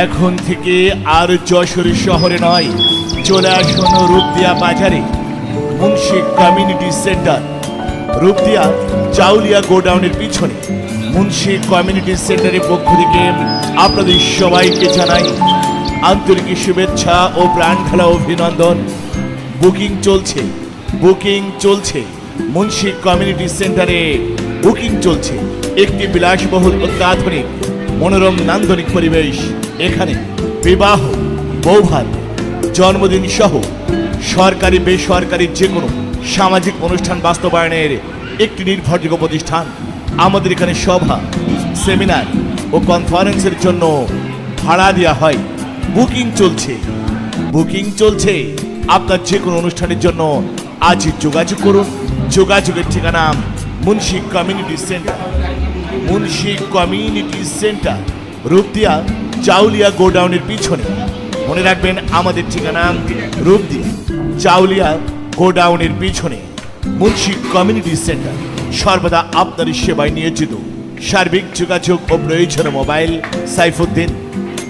এখন থেকে আর যশোর শহরে নয়, চলে আসুন রূপদিয়া বাজারে। মুন্সি কমিউনিটি সেন্টার, রূপদিয়া চাউলিয়া গোডাউনের পিছনে। মুন্সি কমিউনিটি সেন্টারের পক্ষ থেকে আপনাদের সবাইকে জানাই আন্তরিক শুভেচ্ছা ও প্রাণঢালা অভিনন্দন। বুকিং চলছে, বুকিং চলছে। মুন্সি কমিউনিটি সেন্টারে বুকিং চলছে। একটি বিলাসবহুল অত্যাধুনিক মনোরম নান্দনিক পরিবেশ। এখানে বিবাহ, বৌভাত, জন্মদিন সহ সরকারি বেসরকারি যে কোনো সামাজিক অনুষ্ঠান বাস্তবায়নের একটি নির্ভরযোগ্য প্রতিষ্ঠান। আমাদের এখানে সভা, সেমিনার ও কনফারেন্সের জন্য ভাড়া দেওয়া হয়। বুকিং চলছে, বুকিং চলছে। আপনার যে কোনো অনুষ্ঠানের জন্য আজ যোগাযোগ করুন। যোগাযোগের ঠিকানা Munshi community centre. Munshi community centre, Rupdia Chauliya গোডাউনের পিছনে। মনে রাখবেন আমাদের ঠিকানা রূপদিয়া চাউলিয়া গোডাউনের পিছনে। মুন্সি কমিউনিটি সেন্টার সর্বদা আপনার সেবায় নিয়োজিত। সার্বিক যোগাযোগ ও প্রয়োজন মোবাইল সাইফুদ্দিন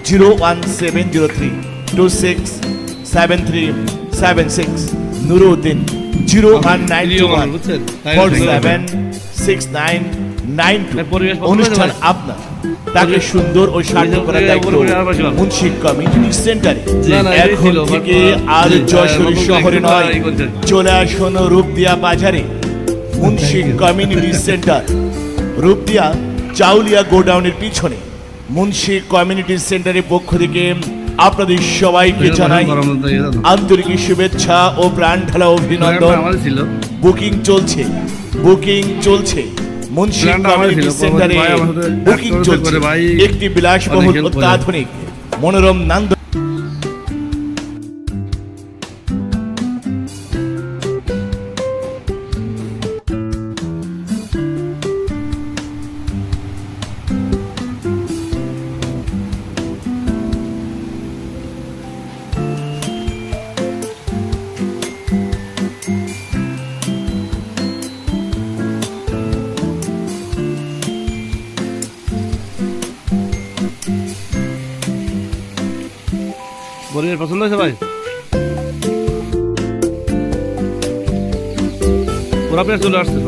01703267376, নুরুদ্দিন 01921476992। অনুষ্ঠান আপনার, তাকে সুন্দর ও সার্থক করার দায়িত্ব মুন্সি কমিউনিটি সেন্টারে। এখন থেকে আর যশোর শহরে নয়, চলে আসুন রূপদিয়া বাজারে। মুন্সি কমিউনিটি সেন্টার, রূপদিয়া চাউলিয়া গোডাউনের পিছনে। মুন্সি কমিউনিটি সেন্টারের পক্ষ থেকে আপনাদের সবাইকে জানাই আন্তরিক শুভেচ্ছা ও প্রাণঢালা অভিনন্দন। বুকিং চলছে, বুকিং চলছে। মুন্সি কমিউনিটি সেন্টারে বুকিং চলছে। একটি বিলাসবহুল অত্যাধুনিক মনোরম নান্দনিক পরিবার পছন্দ হয়েছে ভাই? পুরা প্লেয়ার চলে আসছে।